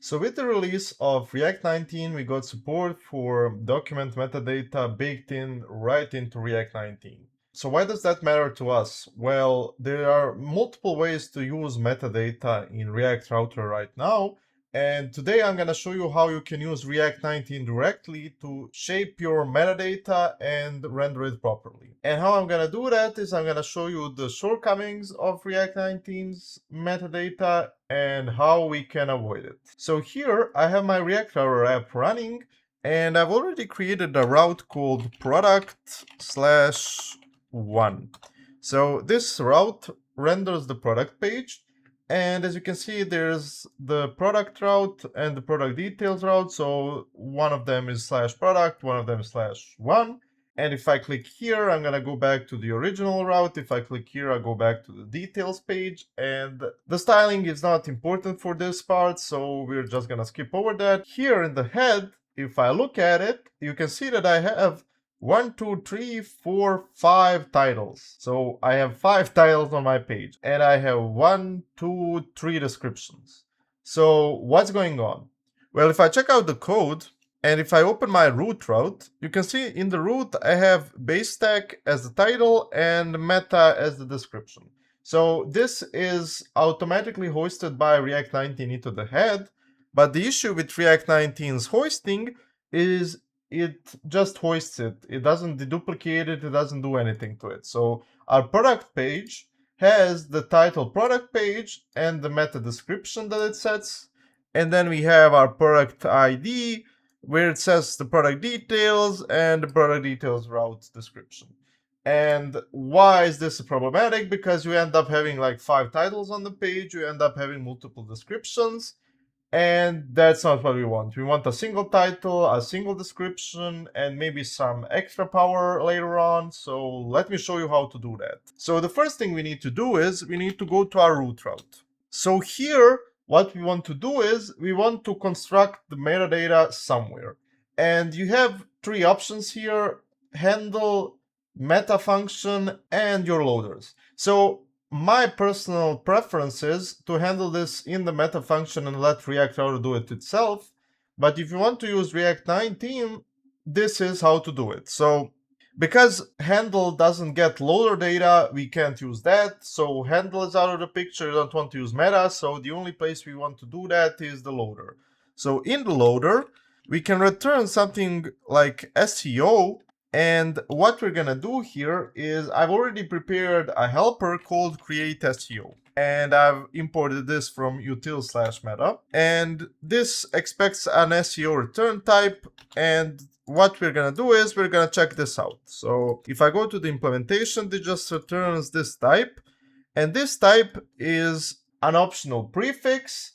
So with the release of React 19, we got support for document metadata baked in right into React 19. So why does that matter to us? Well, there are multiple ways to use metadata in React Router right now. And today I'm going to show you how you can use React 19 directly to shape your metadata and render it properly. And how I'm going to do that is I'm going to show you the shortcomings of React 19's metadata and how we can avoid it. So here I have my React Router app running, and I've already created a route called product/1. So this route renders the product page. And as you can see, there's the product route and the product details route. So one of them is /product, one of them is /1. And if I click here, I'm gonna go back to the original route. If I click here, I go back to the details page. And the styling is not important for this part, so we're just gonna skip over that. Here in the head, if I look at it, you can see that I have 1, 2, 3, 4, 5 titles. So I have 5 titles on my page, and I have 1, 2, 3 descriptions. So what's going on? Well, if I check out the code, and if I open my root route, you can see in the root I have base stack as the title and meta as the description. So this is automatically hoisted by React 19 into the head, but the issue with React 19's hoisting is it just hoists it. It doesn't deduplicate it, it doesn't do anything to it. So our product page has the title product page and the meta description that it sets. And then we have our product ID where it says the product details and the product details route description. And why is this problematic? Because you end up having like 5 titles on the page, you end up having multiple descriptions, and that's not what we want. We want a single title, a single description, and maybe some extra power later on. So let me show you how to do that. So the first thing we need to do is we need to go to our root route. So here, what we want to do is we want to construct the metadata somewhere. And you have 3 options here: handle, meta function, and your loaders. So my personal preference is to handle this in the meta function and let React Router do it itself. But if you want to use React 19, this is how to do it. So because handle doesn't get loader data, we can't use that. So handle is out of the picture. You don't want to use meta. So the only place we want to do that is the loader. So in the loader, we can return something like SEO. And what we're gonna do here is I've already prepared a helper called create SEO. And I've imported this from util/meta. And this expects an SEO return type. And what we're gonna do is we're gonna check this out. So if I go to the implementation, it just returns this type. And this type is an optional prefix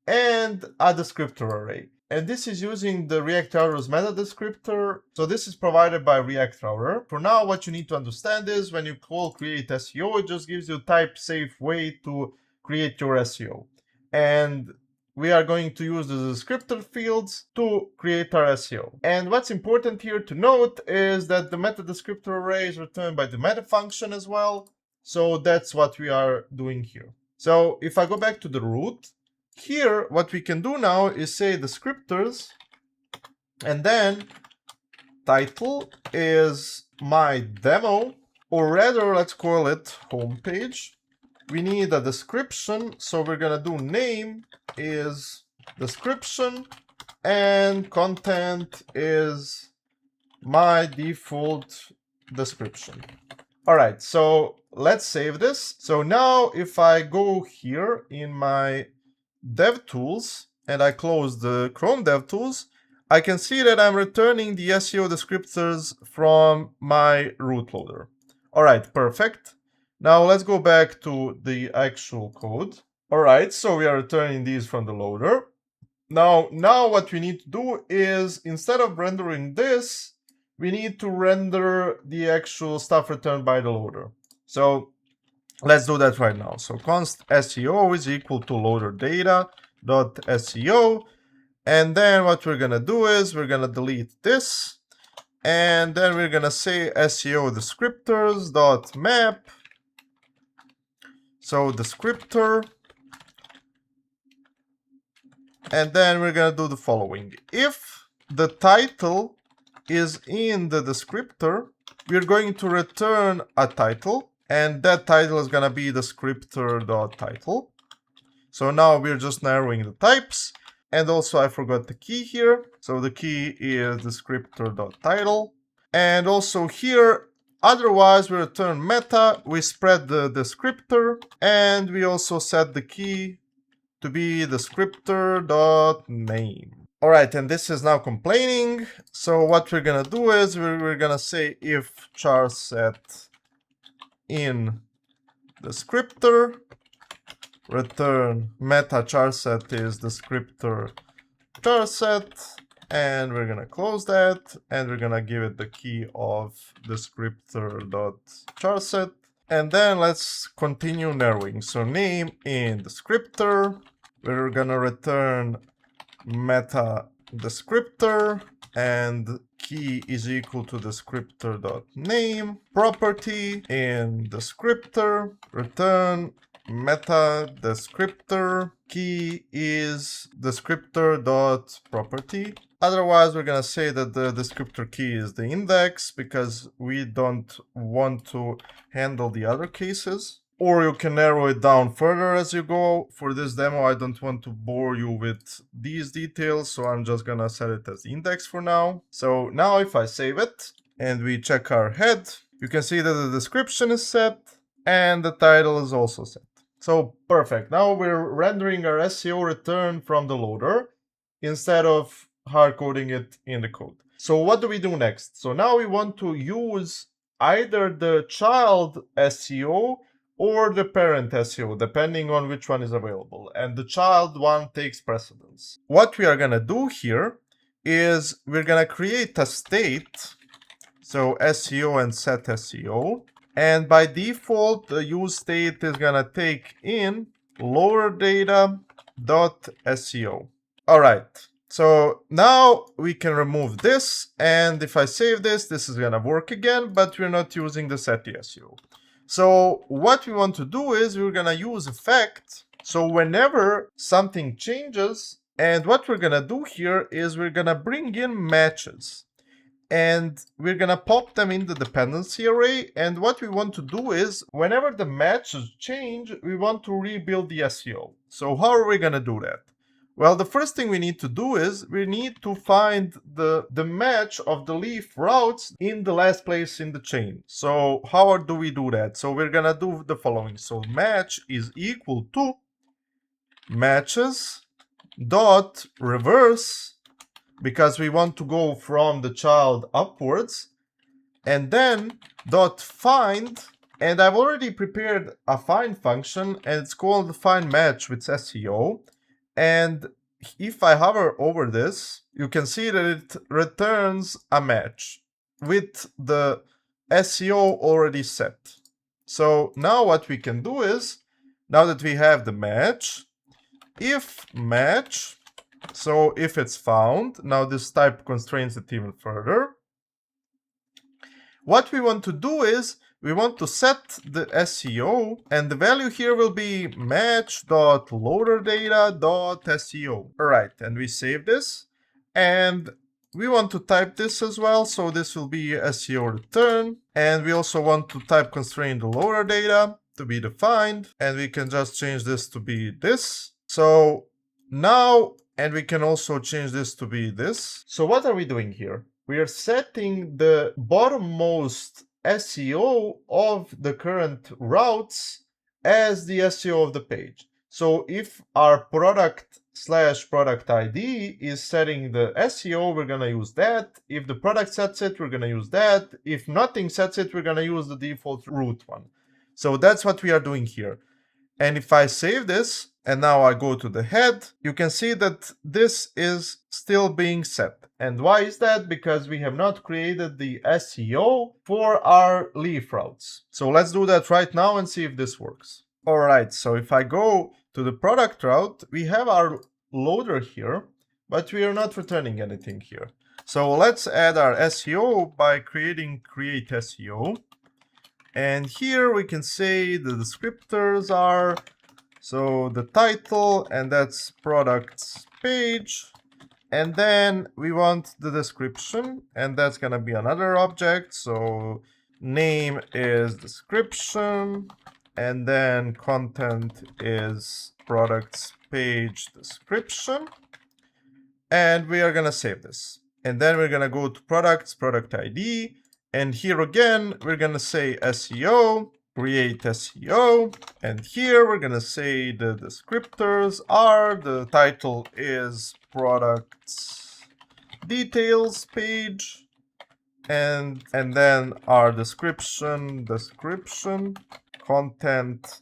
and a descriptor array. And this is using the React Router's meta descriptor. So this is provided by React Router. For now, what you need to understand is when you call create SEO, it just gives you a type safe way to create your SEO. And we are going to use the descriptor fields to create our SEO. And what's important here to note is that the meta descriptor array is returned by the meta function as well. So that's what we are doing here. So if I go back to the root, here, what we can do now is say descriptors, and then title is my demo, or rather, let's call it homepage. We need a description, so we're gonna do name is description, and content is my default description. All right, so let's save this. So now if I go here in my DevTools and I close the Chrome DevTools, I can see that I'm returning the SEO descriptors from my root loader. All right, perfect. Now let's go back to the actual code. All right, so we are returning these from the loader. Now what we need to do is instead of rendering this, we need to render the actual stuff returned by the loader. So let's do that right now. So const SEO is equal to loader data dot SEO. And then what we're gonna do is we're gonna delete this. And then we're gonna say SEO descriptors dot map. So descriptor And then we're gonna do the following. If the title is in the descriptor, we're going to return a title, and that title is gonna be descriptor.title. So now we're just narrowing the types. And also I forgot the key here. So the key is descriptor.title. And also here, otherwise we return meta, we spread the descriptor, and we also set the key to be descriptor.name. All right, and this is now complaining. So what we're gonna do is we're gonna say if char set in descriptor, return meta char set is descriptor char set, and we're gonna close that, and we're gonna give it the key of descriptor.charset. And then let's continue narrowing. So name in descriptor, we're gonna return meta descriptor, and key is equal to descriptor.name. Property in descriptor, return meta descriptor, key is descriptor.property. Otherwise, we're gonna say that the descriptor key is the index because we don't want to handle the other cases. Or you can narrow it down further as you go. For this demo, I don't want to bore you with these details, so I'm just gonna set it as index for now. So now if I save it and we check our head, you can see that the description is set and the title is also set. So perfect. Now we're rendering our SEO return from the loader instead of hard coding it in the code. So what do we do next? So now we want to use either the child SEO or the parent SEO, depending on which one is available. And the child one takes precedence. What we are gonna do here is we're gonna create a state, so SEO and set SEO. And by default, the use state is gonna take in loader data.seo. All right, so now we can remove this. And if I save this, this is gonna work again, but we're not using the set SEO. So what we want to do is we're gonna use effect. So whenever something changes, and what we're gonna do here is we're gonna bring in matches. And we're gonna pop them in the dependency array. And what we want to do is whenever the matches change, we want to rebuild the SEO. So how are we gonna do that? Well, the first thing we need to do is we need to find the match of the leaf routes in the last place in the chain. So how do we do that? So we're gonna do the following. So match is equal to matches dot reverse, because we want to go from the child upwards, and then dot find. And I've already prepared a find function, and it's called find match with SEO. And if I hover over this, you can see that it returns a match with the SEO already set. So now what we can do is, now that we have the match, if match, so if it's found, now this type constrains it even further. What we want to do is we want to set the SEO, and the value here will be match.loaderdata.seo. All right, and we save this, and we want to type this as well. So this will be SEO return, and we also want to type constrain the loader data to be defined, and we can just change this to be this. So now, and we can also change this to be this. So what are we doing here? We are setting the bottommost SEO of the current routes as the SEO of the page. So if our product/product ID is setting the SEO, we're gonna use that. If the product sets it, we're gonna use that. If nothing sets it, we're gonna use the default root one. So that's what we are doing here. And if I save this, and now I go to the head, you can see that this is still being set. And why is that? Because we have not created the SEO for our leaf routes. So let's do that right now and see if this works. All right, so if I go to the product route, we have our loader here, but we are not returning anything here. So let's add our SEO by creating create SEO. And here we can say the descriptors are, so the title, and that's products page. And then we want the description, and that's gonna be another object. So name is description, and then content is products page description. And we are gonna save this. And then we're gonna go to products, product ID, and here again, we're gonna say SEO, create SEO, and here we're gonna say the descriptors are, the title is products details page, and then our description, content,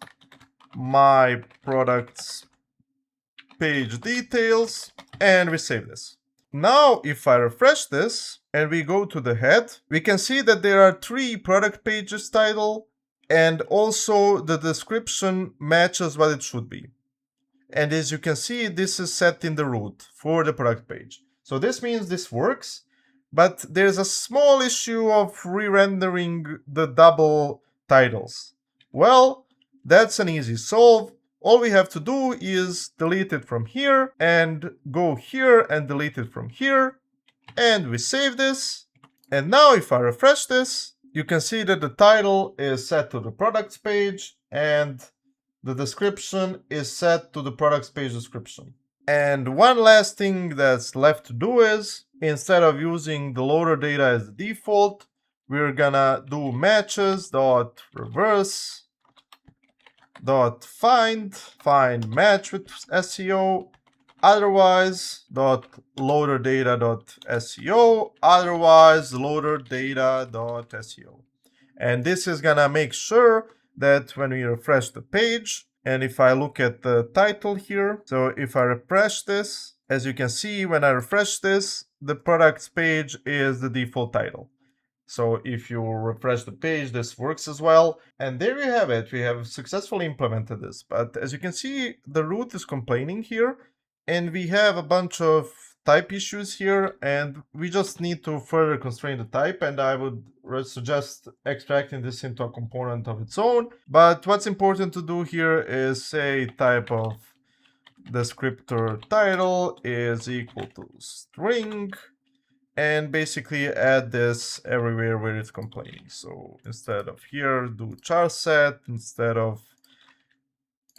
my products page details, and we save this. Now, if I refresh this and we go to the head, we can see that there are 3 product pages title, and also the description matches what it should be. And as you can see, this is set in the root for the product page. So this means this works, but there's a small issue of re-rendering the double titles. Well, that's an easy solve. All we have to do is delete it from here and go here and delete it from here. And we save this. And now if I refresh this, you can see that the title is set to the products page and the description is set to the products page description. And one last thing that's left to do is, instead of using the loader data as the default, we're gonna do matches.reverse find match with SEO, otherwise loader data.seo, otherwise loader data.seo. And this is gonna make sure that when we refresh the page, and if I look at the title here, so if I refresh this, as you can see, when I refresh this, the products page is the default title. So if you refresh the page, this works as well. And there you have it. We have successfully implemented this. But as you can see, the root is complaining here. And we have a bunch of type issues here. And we just need to further constrain the type. And I would suggest extracting this into a component of its own. But what's important to do here is say type of descriptor title is equal to string. And basically add this everywhere where it's complaining. So instead of here, do char set. Instead of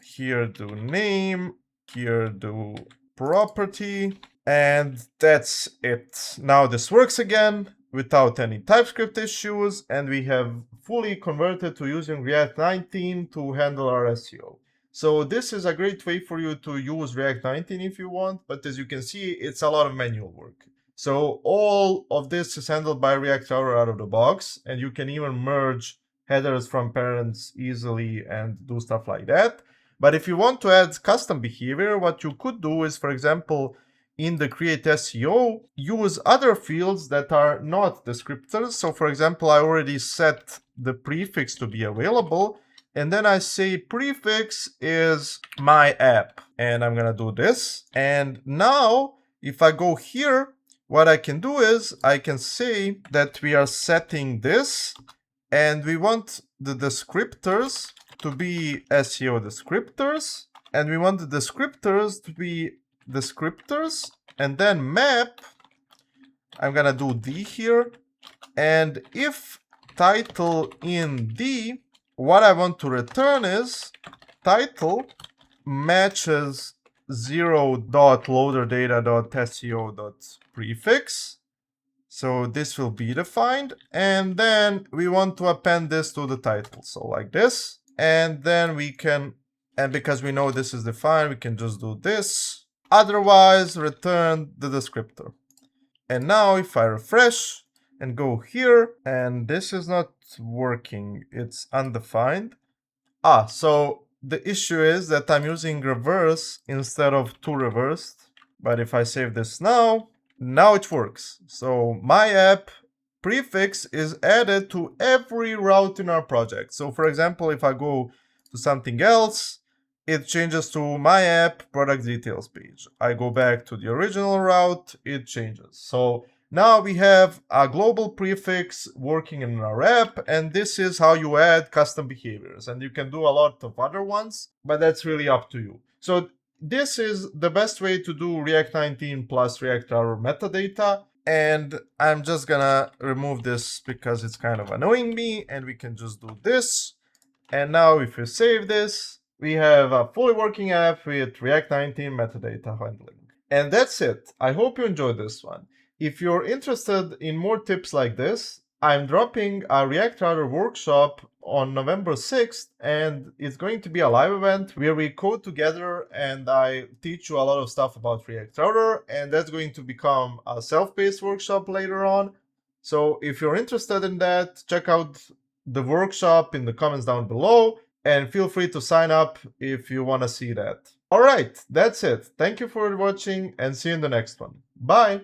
here, do name. Here, do property. And that's it. Now this works again without any TypeScript issues. And we have fully converted to using React 19 to handle our SEO. So this is a great way for you to use React 19 if you want. But as you can see, it's a lot of manual work. So all of this is handled by React Router out of the box, and you can even merge headers from parents easily and do stuff like that. But if you want to add custom behavior, what you could do is, for example, in the create SEO, use other fields that are not descriptors. So for example, I already set the prefix to be available, and then I say prefix is my app, and I'm gonna do this. And now if I go here, what I can do is I can say that we are setting this and we want the descriptors to be SEO descriptors, and we want the descriptors to be descriptors, and then map, I'm gonna do D here, and if title in D, what I want to return is title matches 0.loaderdata.seo.prefix. So this will be defined, and then we want to append this to the title, so like this. And then we can, and because we know this is defined, we can just do this. Otherwise, return the descriptor. And now if I refresh and go here, and this is not working, it's undefined. So the issue is that I'm using reverse instead of to reversed. But if I save this now it works. So my app prefix is added to every route in our project. So for example, if I go to something else, it changes to my app product details page. I go back to the original route, it changes. So now we have a global prefix working in our app, and this is how you add custom behaviors. And you can do a lot of other ones, but that's really up to you. So this is the best way to do React 19 plus React Router metadata. And I'm just gonna remove this because it's kind of annoying me, and we can just do this. And now if you save this, we have a fully working app with React 19 metadata handling. And that's it. I hope you enjoyed this one. If you're interested in more tips like this, I'm dropping a React Router workshop on November 6th, and it's going to be a live event where we code together and I teach you a lot of stuff about React Router, and that's going to become a self-paced workshop later on. So if you're interested in that, check out the workshop in the comments down below, and feel free to sign up if you want to see that. Alright, that's it. Thank you for watching, and see you in the next one. Bye!